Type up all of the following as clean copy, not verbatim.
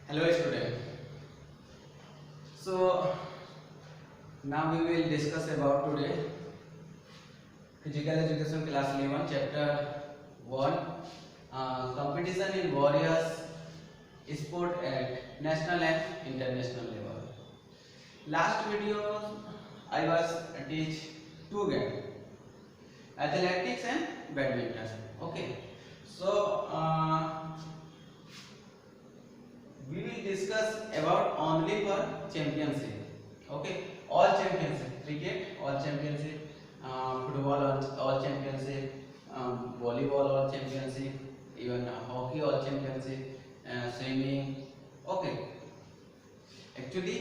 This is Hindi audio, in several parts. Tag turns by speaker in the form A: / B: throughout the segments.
A: Hello student. So now we will discuss about today physical education class 11 chapter 1 competition in various sport at national and international level. Last video I was teach two games, athletics and badminton. Okay. So we will discuss about only for championship. Okay, all championship, cricket all championship, football all championship, volleyball all championship, even hockey all championship, swimming. Okay, actually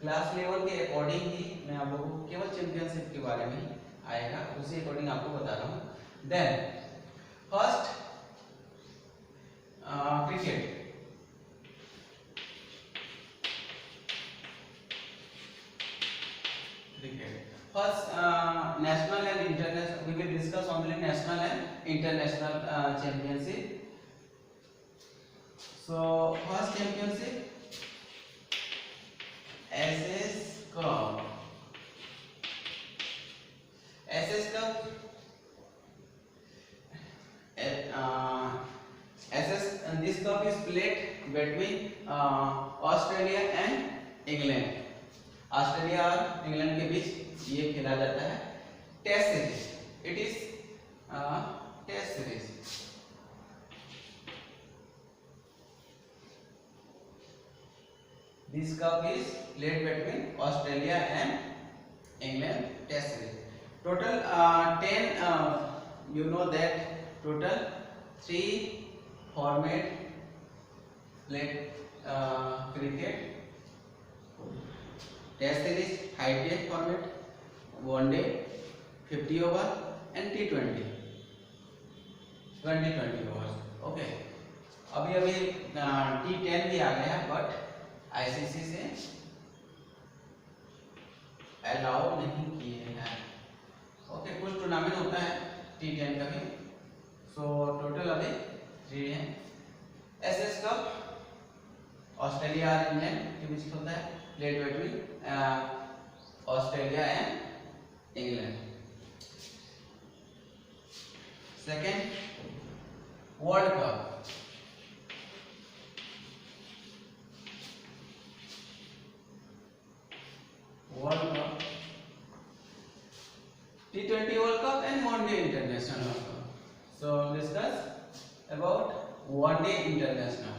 A: class level के अकॉर्डिंग ही मैं आप लोगों को केवल चैंपियनशिप के बारे में आएगा, उसी अकॉर्डिंग आपको बता रहा हूँ. Then first cricket. First, national and international. We will discuss only national and international championship. So, first championship, SS Cup. SS Cup. SS. This cup is played between Australia and England. Australia और इंग्लैंड के बीच ये खेला जाता है. Test series. It is test series. This cup is played between Australia and England. Test series. Total 10. You know that total 3 format played cricket. Test series, ITF format, one day, 50 over and T20 20 over. Okay, अभी T10 भी आ गया है, बट ICC से अलाउ नहीं किए हैं. ओके, कुछ टूर्नामेंट होता है T10 का भी. सो टोटल अभी 3 है. SS कप ऑस्ट्रेलिया और इंग्लैंड के बीच होता है, played between Australia and England. Second, World Cup. World Cup, T20 World Cup and One Day International World Cup. So discuss about One Day International.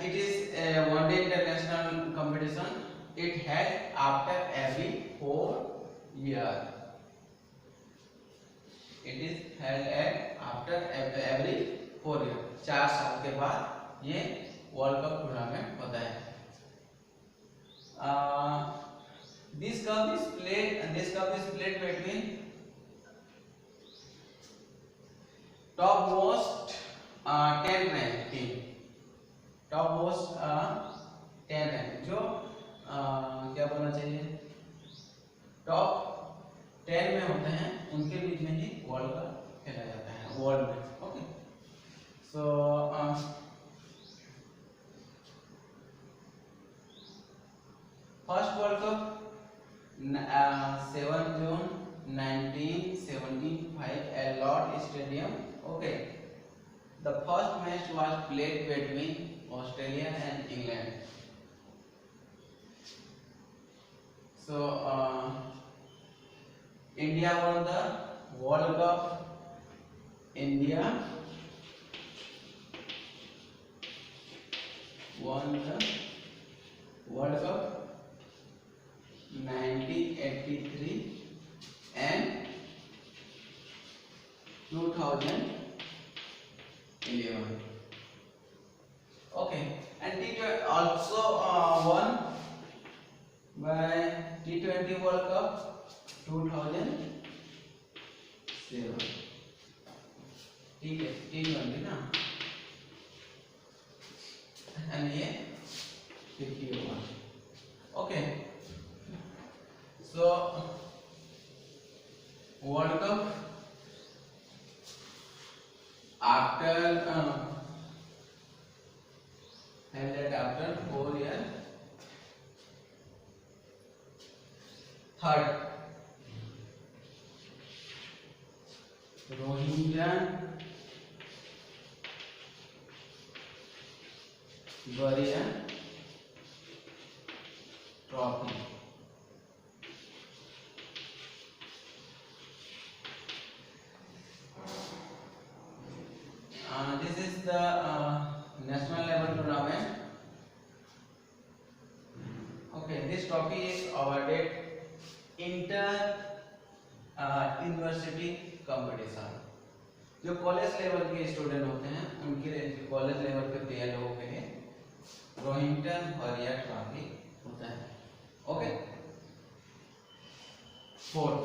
A: It is a one-day international competition. It held after every 4 years. It is held after every 4 years. 4 साल के बाद ये वर्ल्ड कप टूर्नामेंट होता है. This cup is played between topmost 10 ranked team. Top most 10 है, जो क्या बोलना चाहिए, टॉप 10 में होते हैं, उनके बीच में ही वर्ल्ड कप खेला जाता है वर्ल्ड में. Okay, so first world cup 7 June 1975 at Lord Stadium. Okay, the first match was played between Australia and England. So India won the World Cup. India won the World Cup 1983 and 2011. Okay, and T20 also won by T20 World Cup 2007. ठीक है, T20 ना, and ये 50 over. Okay, so World Cup after 4 years. Third, Rohingya Warrior Trophy. This is the national level tournament. Okay, this trophy is awarded inter university competition. जो कॉलेज लेवल के स्टूडेंट होते हैं उनके लिए, कॉलेज लेवल पे तैयार लोगों के लिए रोहिंटन वॉरियर ट्रॉफी होता है. ओके. फोर्थ,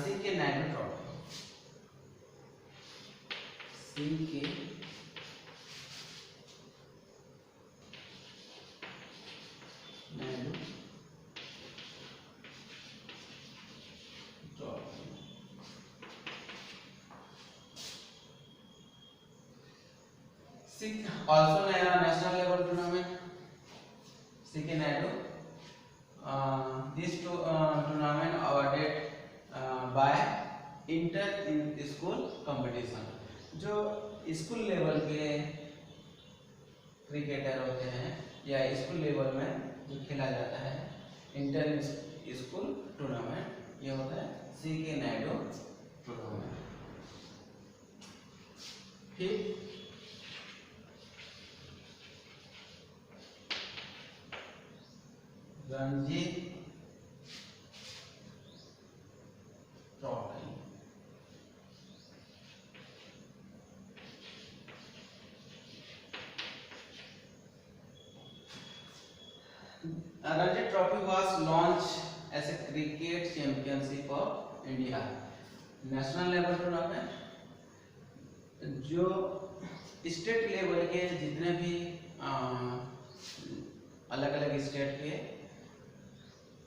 A: सी के नायडू ट्रॉफी. सी के Naidu also national level tournament. CK Naidu. This tournament awarded by inter school competition. जो स्कूल लेवल के क्रिकेटर होते हैं या स्कूल लेवल में जो खेला जाता है इंटर स्कूल टूर्नामेंट, ये होता है CK नायडू टूर्नामेंट. फिर Ranji trophy. Ranji trophy was launched as a cricket championship of India. National level tournament. जो स्टेट लेवल के जितने भी अलग अलग स्टेट के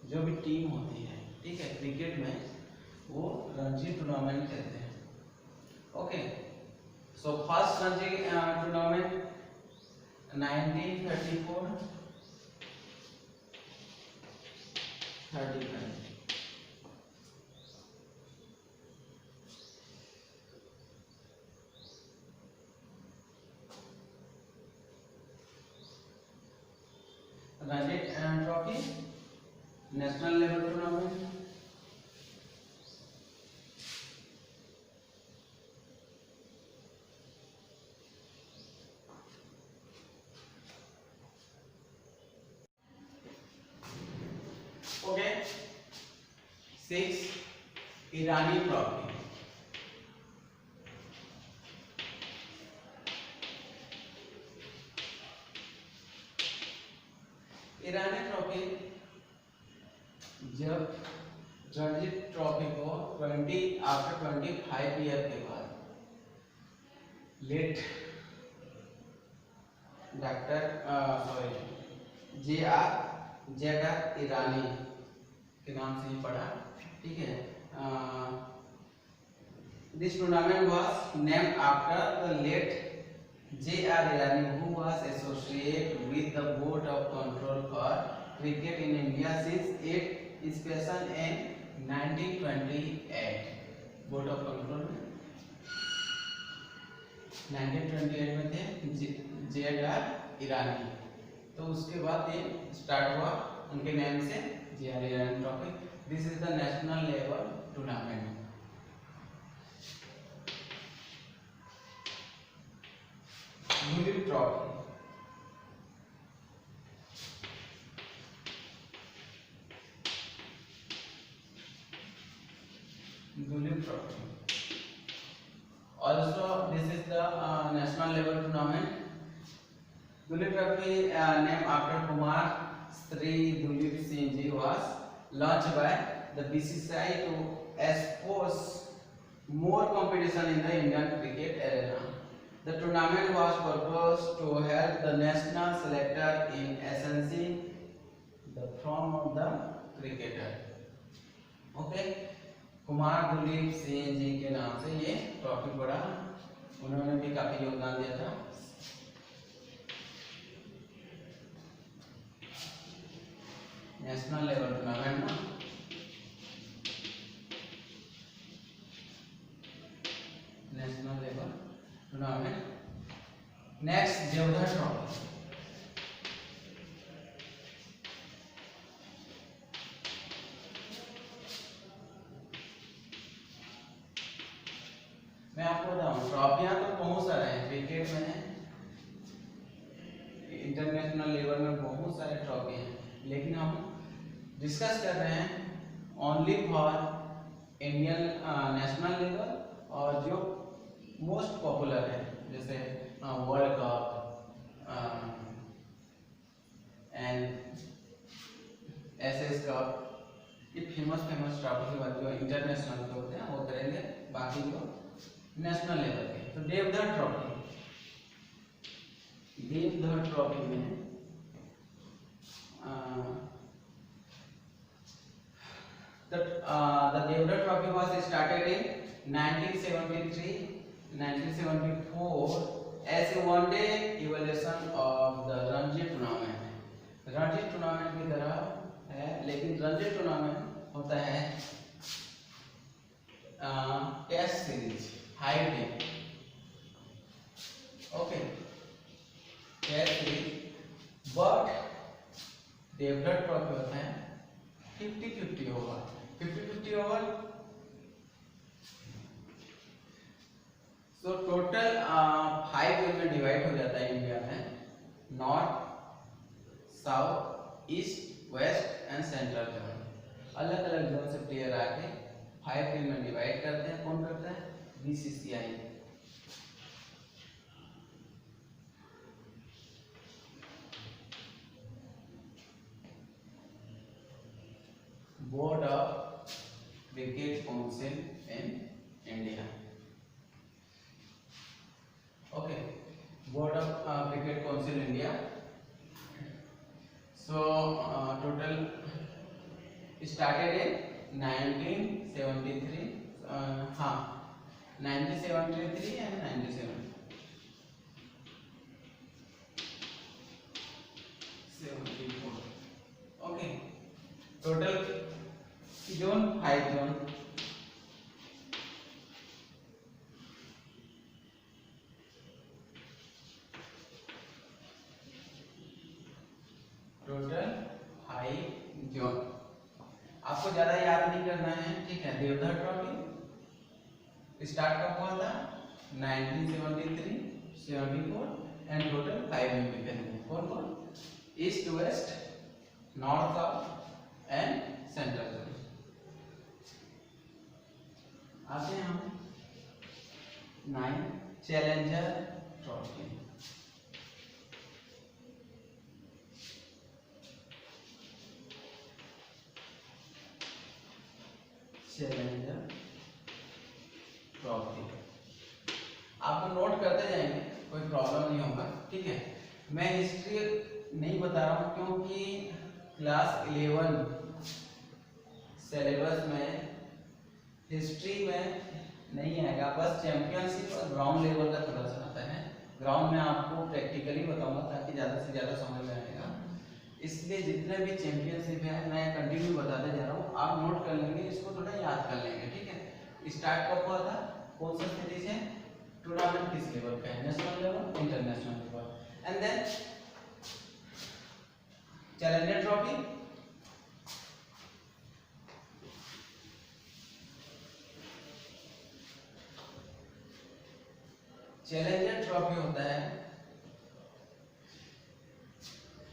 A: जो भी टीम होती है, ठीक है, क्रिकेट में वो रणजी टूर्नामेंट खेलते हैं. Okay. So first Ranji tournament 1934 35. Ranji trophy national level tournament. Okay. 6 ईरानी ट्रॉफी. ईरानी ट्रॉफी जब रणजी ट्रॉफी को 25 ईयर के बाद लेट जेडर ईरानी के नाम से ही पढ़ा, ठीक है. This tournament was named after the late J.R. Irani, who was associated with the Board of Control for Cricket in India since its inception in 1928. Board of control में 1928 में थे J.R. ईरानी. तो उसके बाद ये स्टार्ट हुआ उनके नेम से J.R. Irani trophy. This is the national level tournament. Duleep trophy. Duleep trophy. Also, this is the national level tournament. Dulip Trophy, named after Kumar Sri Dulip Singh Ji, was launched by the BCCI to expose more competition in the Indian cricket arena. The tournament was proposed to help the national selector in assessing the form of the cricketer. Okay. Kumar Dilip Singh ji के नाम से ये ट्रॉफी पड़ा, उन्होंने भी काफी योगदान दिया था। नेशनल लेवल टूर्नामेंट ना, national level tournament. Next Deodhar trophy. मैं आपको बताऊं, ट्रॉफियां तो बहुत सारे हैं, क्रिकेट में है, इंटरनेशनल लेवल में बहुत सारे ट्रॉफी हैं, लेकिन हम डिस्कस कर रहे हैं only for Indian national level और जो मोस्ट पॉपुलर है, जैसे world cup and SS cup, ये फेमस ट्रॉफी के बाद जो इंटरनेशनल के होते हैं वो करेंगे, बाकी जो नेशनल लेवल के। तो देवधर ट्रॉफी, देवधर ट्रॉफी में the Devdar Trophy was started in 1973, 1974 as a one-day evaluation of the Ranji tournament. Ranji tournament की तरह है, लेकिन रणजी टूर्नामेंट होता है test series, high team, okay, test series. But Deodhar trophy होता है 50-50 over, 50-50 over. So total 5 zone में डिवाइड हो जाता है इंडिया में, north, south, east, west and central zone. अलग अलग जोन से प्लेयर आके 5 टीम में डिवाइड करते हैं। कौन करता है? BCCI. Board of cricket council in India, okay, board of cricket council India. So total started in 1973, हाँ 1973 and 97, okay. Total zone 5 zone, total 5 zone. आपको ज्यादा याद नहीं करना है, ठीक है। देवधर ट्रॉफी स्टार्ट कब हुआ था? 1973, 74 एंड टोटल 5 में करेंगे। कौन कौन? East, west, north, south and central zone. आते हैं हम 9 चैलेंजर ट्रॉफी। चैलेंजर ट्रॉफी आपको नोट करते जाएंगे, कोई प्रॉब्लम नहीं होगा, ठीक है। मैं हिस्ट्री नहीं बता रहा हूँ क्योंकि क्लास 11 सिलेबस में हिस्ट्री में नहीं आएगा, बस चैंपियनशिप और ग्राउंड लेवल का थोड़ा सा आता है। ग्राउंड में आपको प्रैक्टिकली बताऊंगा ताकि ज़्यादा से ज़्यादा समझ में आएगा। इसलिए जितने भी चैंपियनशिप है मैं कंटिन्यू बताते जा रहा हूँ, आप नोट कर लेंगे, इसको थोड़ा याद कर लेंगे, ठीक है। स्टार्ट कब हुआ था, कौन सा सीरीज है, टूर्नामेंट किस लेवल का है, national level, international level, and then challenger trophy. Challenger trophy होता है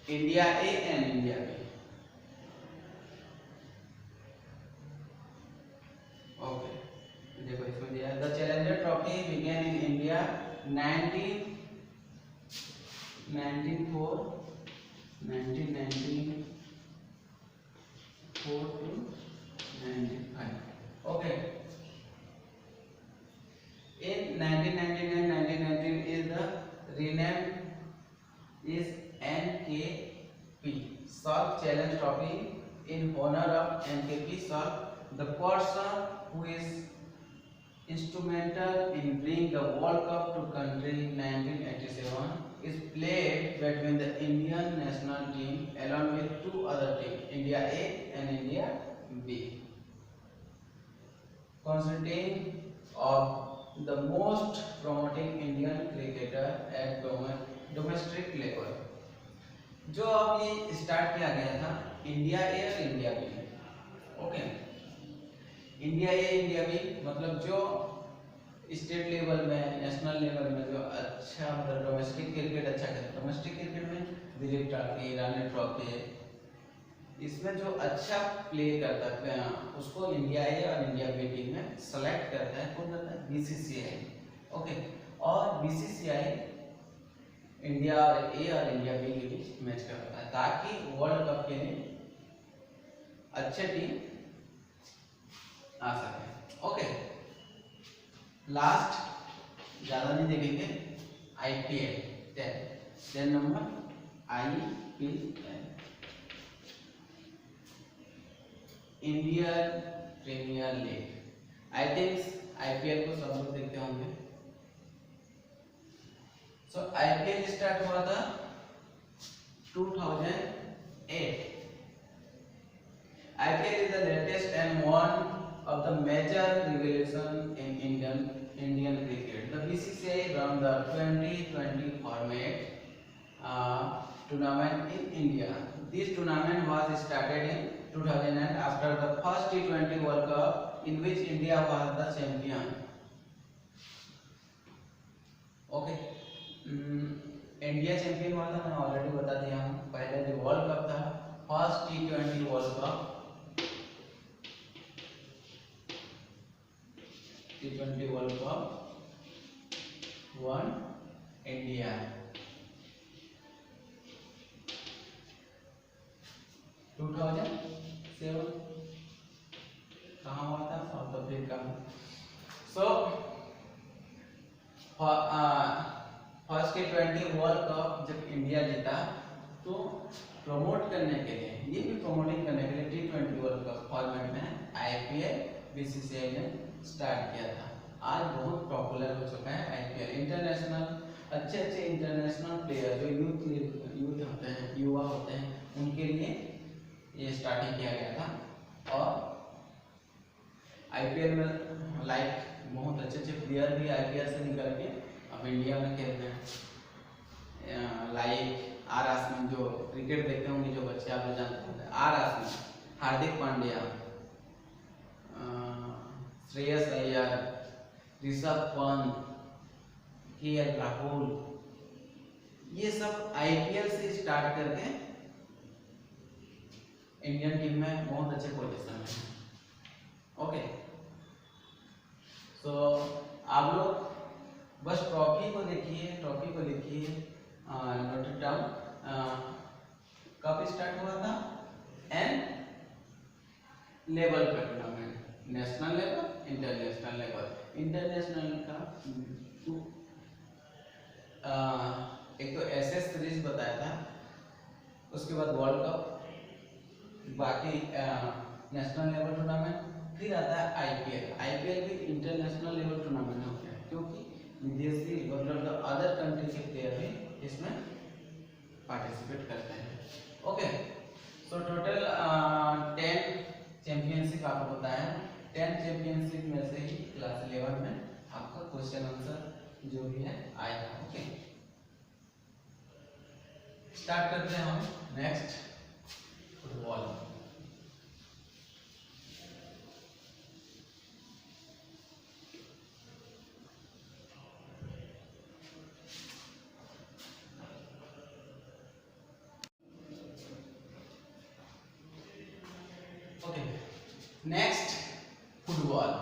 A: India A and India B, okay. देखो इसमें दिया the challenger trophy began in India 1994 to 95, okay. In 1999-1919 is the renamed is NKP Salt Challenge Trophy in honor of NKP Salt the person who is instrumental in bringing the World Cup to country 1987 is played between the Indian national team along with two other teams, India A and India B. Constantine of the most promoting Indian cricketer at domestic level. जो अब ये स्टार्ट किया गया था इंडिया ए और इंडिया बी, ओके। इंडिया ए इंडिया बी मतलब जो स्टेट लेवल में, नेशनल लेवल में जो अच्छा मतलब डोमेस्टिक क्रिकेट अच्छा खेलता, डोमेस्टिक क्रिकेट में दिलीप ट्रॉफी, रानी ट्रॉफी, इसमें जो अच्छा प्ले करता है उसको इंडिया ए और इंडिया बी टीम में सेलेक्ट करता है, कौन करता है? BCCI, okay. और बीसीसीआई इंडिया और ए और इंडिया बी के बीच मैच करता है ताकि वर्ल्ड कप के लिए अच्छे टीम आ सके, ओके। लास्ट ज्यादा नहीं देखेंगे, IPL 10 number IPL, Indian premier league. I think IPL को सब लोग देखते होंगे। सो आईपीएल स्टार्ट हुआ था 2008। IPL is the latest and one of the major revolution in Indian cricket. The BCCI run the 2020 format tournament in India. This tournament was started in 2000 after the first T20 World Cup in which India was the champion. Okay. India champion हुआ था, मैंने ऑलरेडी बता दिया हूँ। पहले जो वर्ल्ड कप था, first T20 world cup, T20 world cup won India. To 2007 कहाँ हुआ था? साउथ अफ्रीका में। So first T20 world cup जब इंडिया जीता तो प्रमोट करने के लिए, ये भी प्रमोटिंग करने के लिए T20 वर्ल्ड कप फॉर्मेट में आईपीएल बीसीसीआई ने स्टार्ट किया था। आज बहुत पॉपुलर हो चुका है आईपीएल। इंटरनेशनल अच्छे इंटरनेशनल प्लेयर जो यूथ होते हैं, युवा होते हैं, उनके लिए ये स्टार्टिंग किया गया था। और आईपीएल में लाइक बहुत अच्छे प्लेयर भी आईपीएल से निकल के अब इंडिया में खेल रहे हैं। लाइक आर आसमान, जो क्रिकेट देखते होंगे जो बच्चे, आप लोग जानते होंगे, आर आसमान, हार्दिक पांड्या, श्रेयस अय्यर, ऋषभ पंत, केएल राहुल, ये सब आईपीएल से स्टार्ट करके इंडियन टीम में बहुत अच्छे पोजीशन में, ओके। सो आप लोग बस ट्रॉफी को देखिए, नोट इट डाउन। कब स्टार्ट हुआ था? एंड लेवल पे tournament, national level, international level. International का एक तो एसएस सीरीज बताया था, उसके बाद वर्ल्ड कप, बाकी नेशनल लेवल टूर्नामेंट, फिर आता है आईपीएल। आईपीएल भी इंटरनेशनल लेवल टूर्नामेंट होता है क्योंकि विदेशी मतलब अदर कंट्री के प्लेयर भी इसमें पार्टिसिपेट करते हैं, ओके। सो टोटल 10 चैंपियनशिप आपको बताया। 10 चैंपियनशिप में से ही क्लास 11 में आपका क्वेश्चन आंसर जो भी है आएगा, ओके। स्टार्ट करते हैं हम next football. Okay, next football.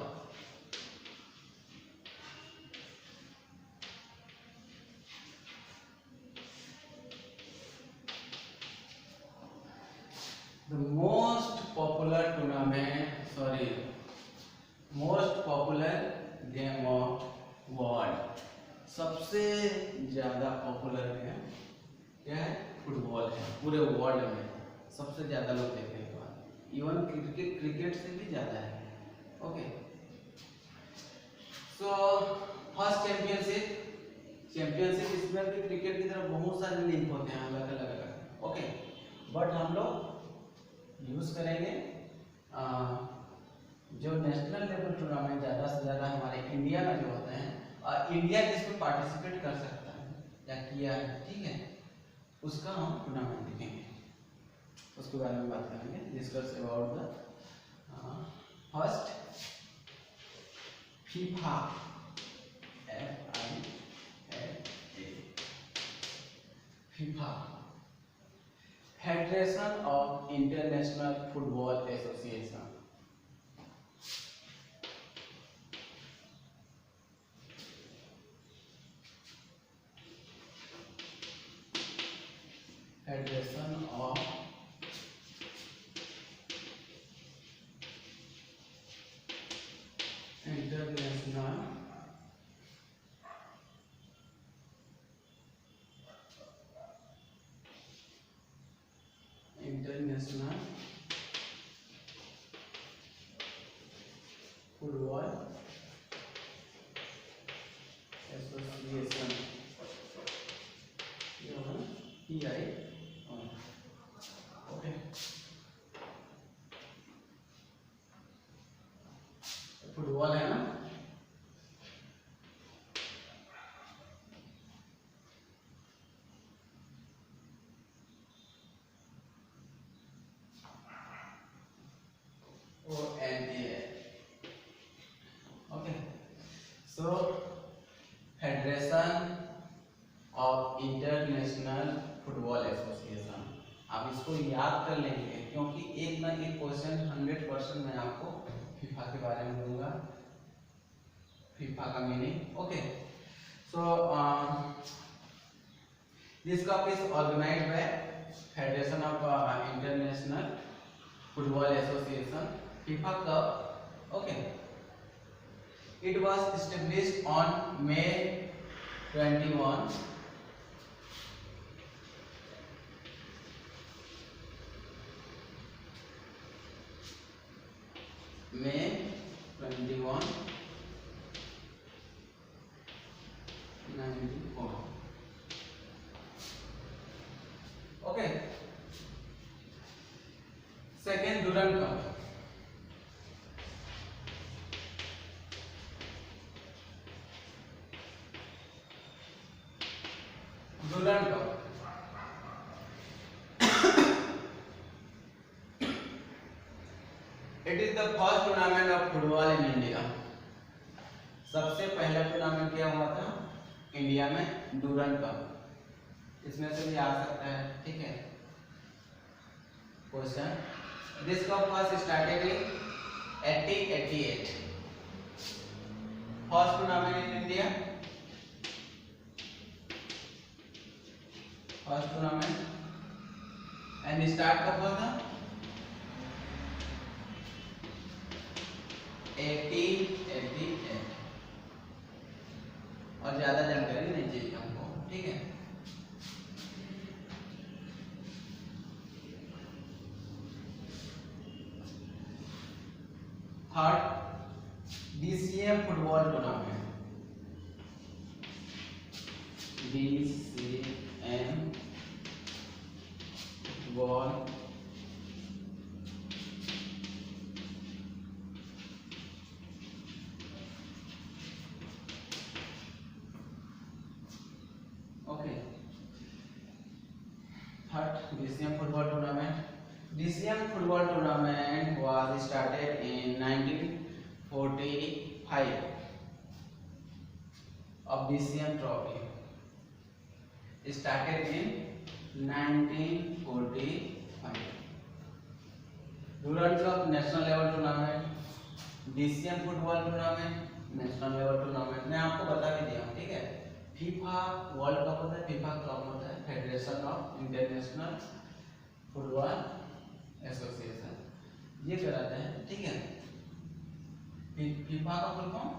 A: The most popular game of world, सबसे ज्यादा पॉपुलर गेम क्या है? फुटबॉल है। पूरे वर्ल्ड में सबसे ज्यादा लोग देखते हैं, इवन क्रिकेट से भी ज्यादा है। ओके, सो फर्स्ट चैंपियनशिप इसमें भी क्रिकेट की तरफ बहुत सारे लिंक होते हैं अलग अलग। ओके, बट हम लोग यूज करेंगे जो नेशनल लेवल टूर्नामेंट ज़्यादा से ज़्यादा हमारे इंडिया में जो होते हैं और इंडिया जिसमें पार्टिसिपेट कर सकता है या किया है, ठीक है, उसका हम टूर्नामेंट देखेंगे, उसके बारे में बात करेंगे, discuss about the first FIFA, FIFA federation of international football association. Federation of international football association, okay, football है ना, okay, so federation of international football association, आप इसको याद कर लेंगे क्योंकि एक ना एक क्वेश्चन 100% मैं आपको फीफा के बारे में दूंगा, फीफा का meaning. Okay, so this cup is organized by federation of international football association, FIFA cup. Okay, it was established on May 21, May 21, 1994। Okay, second Durand cup, Durand cup it is the first tournament of football in India, सबसे पहला टूर्नामेंट क्या हुआ था इंडिया में, डुरंड कप, इसमें से भी आ सकता है, ठीक है, question. This cup was started in 1888, first tournament in India, first tournament, and start कब हुआ था 1888, और ज्यादा जानकारी नहीं चाहिए हमको, ठीक है। Third DCM football tournament, DCM football DCM football tournament. DCM football tournament was started in 1945 of DCM trophy. Started in 1945. Durand Cup national level tournament, DCM football tournament national level tournament मैं आपको बता भी दिया हूँ, ठीक है। फीफा वर्ल्ड कप होता है, फीफा कप होता है federation of international football association, ये कराते हैं, ठीक है। फीफा का फुल फॉर्म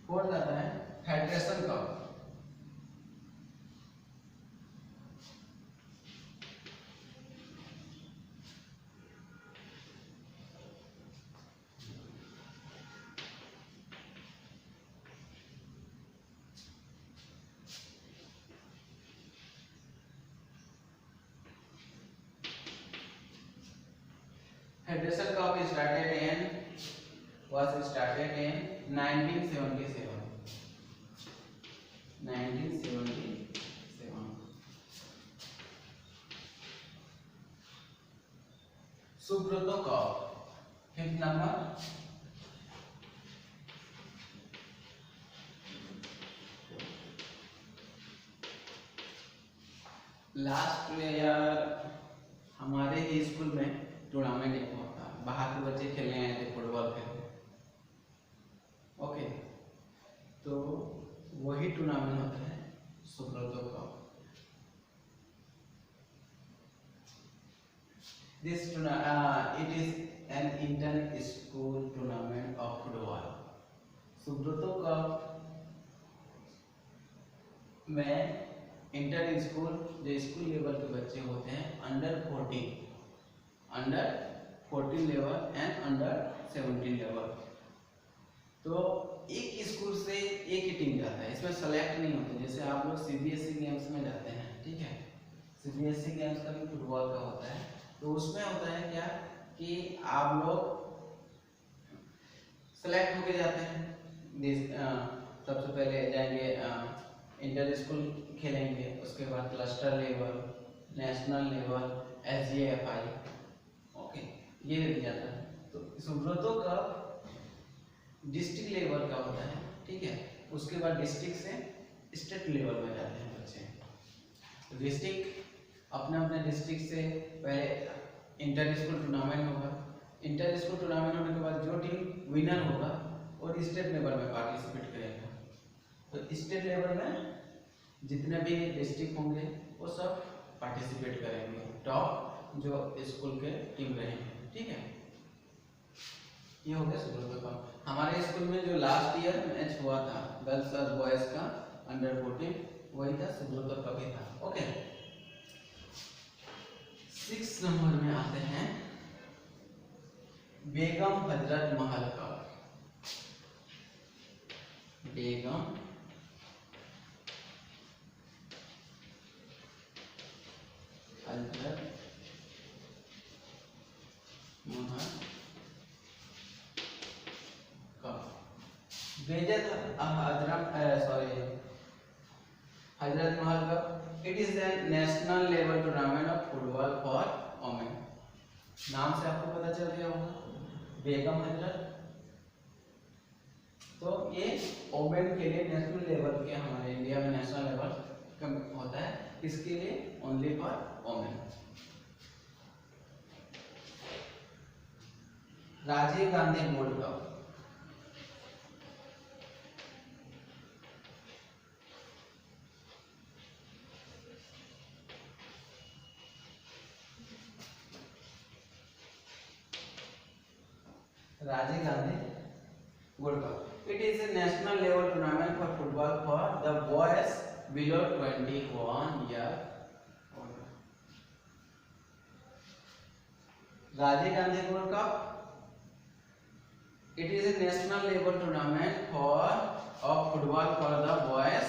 A: फोर्थ आता है federation cup, started in 1977. 1977. Subroto कौर, 5th नंबर। लास्ट ईयर हमारे ही स्कूल में टूर्नामेंट एक हुआ था, बाहर के बच्चे खेलने आए थे फुटबॉल खेलने। ओके, तो वही टूर्नामेंट होता है Subroto cup. This it is an inter school tournament of football. Subroto cup में इंटर स्कूल जो स्कूल लेवल के बच्चे होते हैं, under 14 level and under 17 level, तो एक स्कूल से एक ही टीम जाता है, इसमें सेलेक्ट नहीं होते। जैसे आप लोग सीबीएसई गेम्स में जाते हैं, ठीक है, सीबीएसई गेम्स का भी फुटबॉल का होता है, तो उसमें होता है क्या कि आप लोग सेलेक्ट होके जाते हैं। सबसे पहले जाएंगे इंटर स्कूल खेलेंगे, उसके बाद cluster level, national level, SJFI, okay, ये लग जाता है। तो सुब्रतो का डिस्ट्रिक्ट लेवल का होता है, ठीक है, उसके बाद डिस्ट्रिक्ट से स्टेट लेवल में जाते हैं बच्चे। डिस्ट्रिक्ट अपने डिस्ट्रिक्ट से पहले इंटर स्कूल टूर्नामेंट होगा, इंटर स्कूल टूर्नामेंट होने के बाद जो टीम विनर होगा और स्टेट लेवल में पार्टिसिपेट करेगा। तो स्टेट लेवल में जितने भी डिस्ट्रिक्ट होंगे वो सब पार्टिसिपेट करेंगे, टॉप जो स्कूल के टीम रहेंगे, ठीक है। ये हो गया सुब्रतो कप। हमारे स्कूल में जो लास्ट ईयर मैच हुआ था गर्ल्स और बॉयज का अंडर 14, वही था, सुब्रतो कप ही था। ओके, 6 नंबर में आते हैं Begum Hazrat Mahal cup. Begum Hazrat Mahal cup. Hazrat Mahal cup, it is the national level tournament of football for women. नाम से आपको पता चल गया होगा, बेगम हजरत। तो ये वोमेन के लिए नेशनल लेवल के, हमारे इंडिया में नेशनल लेवल होता है, इसके लिए only for women. Rajiv Gandhi gold cup. Rajiv Gandhi gold cup, it is a national level tournament for football for the boys below 21 year. Rajiv Gandhi gold cup, it is a national level tournament for of football for the boys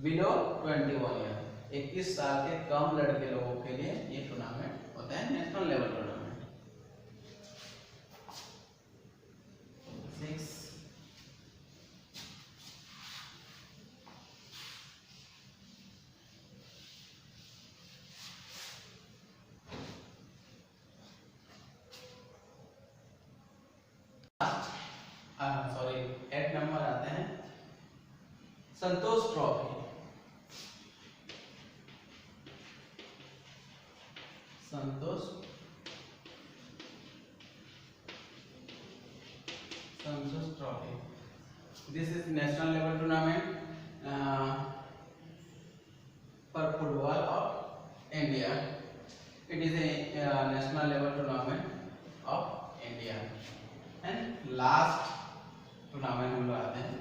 A: below 21 year. 21 साल के कम लड़के लोगों के लिए ये टूर्नामेंट होता है, नेशनल लेवल टूर्नामेंट। 6 8 नंबर आते हैं Santosh trophy. Santosh trophy, this is national level tournament for football of India. It is a national level tournament of India. And last tournament हम लोग आते हैं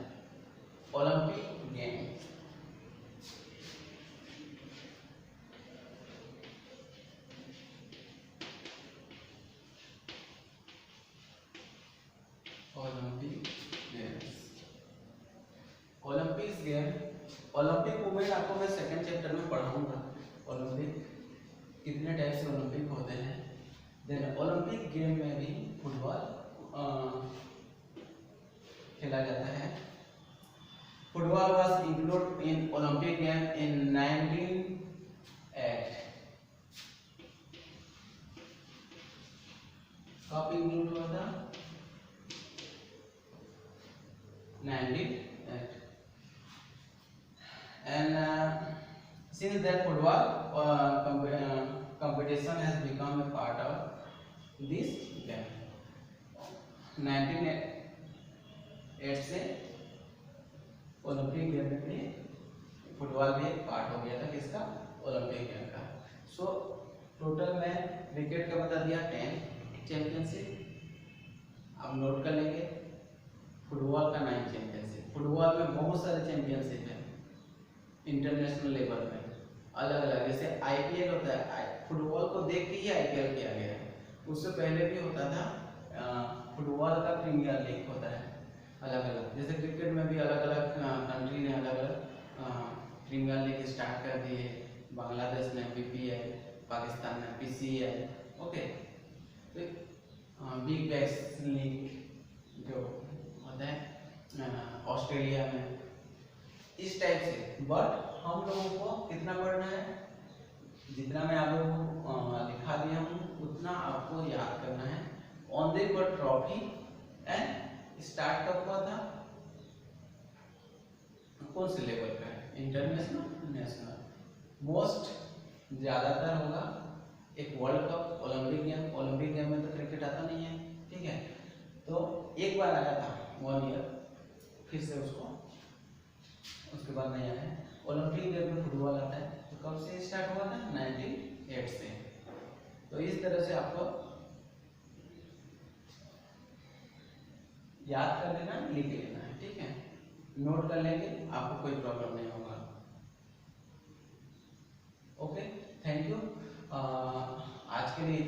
A: olympic games. Olympics game, olympic movement आपको मैं सेकंड चैप्टर में पढ़ाऊंगा। ओलंपिक कितने टाइप से ओलंपिक होते हैं, देन ओलंपिक गेम में भी फुटबॉल खेला जाता है। Football was include in Olympic game in 1908। कब इंक्लूड हुआ था? 1908। And since that football competition has become a part of this game. 1908 से ओलंपिक गेम में फुटबॉल भी एक पार्ट हो गया था किसका? ओलंपिक गेम का। सो टोटल में क्रिकेट का बता दिया 10 चैंपियनशिप, आप नोट कर लेंगे। फुटबॉल का 9 चैंपियनशिप। फुटबॉल में बहुत सारे चैंपियनशिप है इंटरनेशनल लेवल पे, अलग अलग। जैसे आईपीएल होता है, फुटबॉल को देख के ही आईपीएल किया गया है। उससे पहले भी होता था फुटबॉल का प्रीमियर लीग होता है अलग अलग। जैसे क्रिकेट में भी अलग अलग कंट्री ने अलग अलग प्रीमियर लीग स्टार्ट कर दिए। बांग्लादेश ने बीपीएल, पाकिस्तान ने पीसीएल, ओके। तो बिग बैश लीग जो होता है ऑस्ट्रेलिया में, इस टाइप से। बट हम लोगों को कितना पढ़ना है? जितना मैं आप लोगों को लिखा दिया हूँ उतना आपको याद करना है। ऑन द पर ट्रॉफी एंड स्टार्ट कब हुआ था? कौन से लेवल का है? International, national. मोस्ट ज्यादातर होगा एक world cup, Olympic game. Olympic game में तो क्रिकेट आता नहीं है, ठीक है। तो एक बार आया था 1 ईयर, फिर से उसके बाद नहीं आया है। ओलंपिक गेम में फुटबॉल आता है, तो कब से स्टार्ट हुआ था? 1908 से। तो इस तरह से आपको याद कर लेना, लिख लेना है, ठीक है। नोट कर लेंगे, आपको कोई प्रॉब्लम नहीं होगा। Okay, thank you. आज के लिए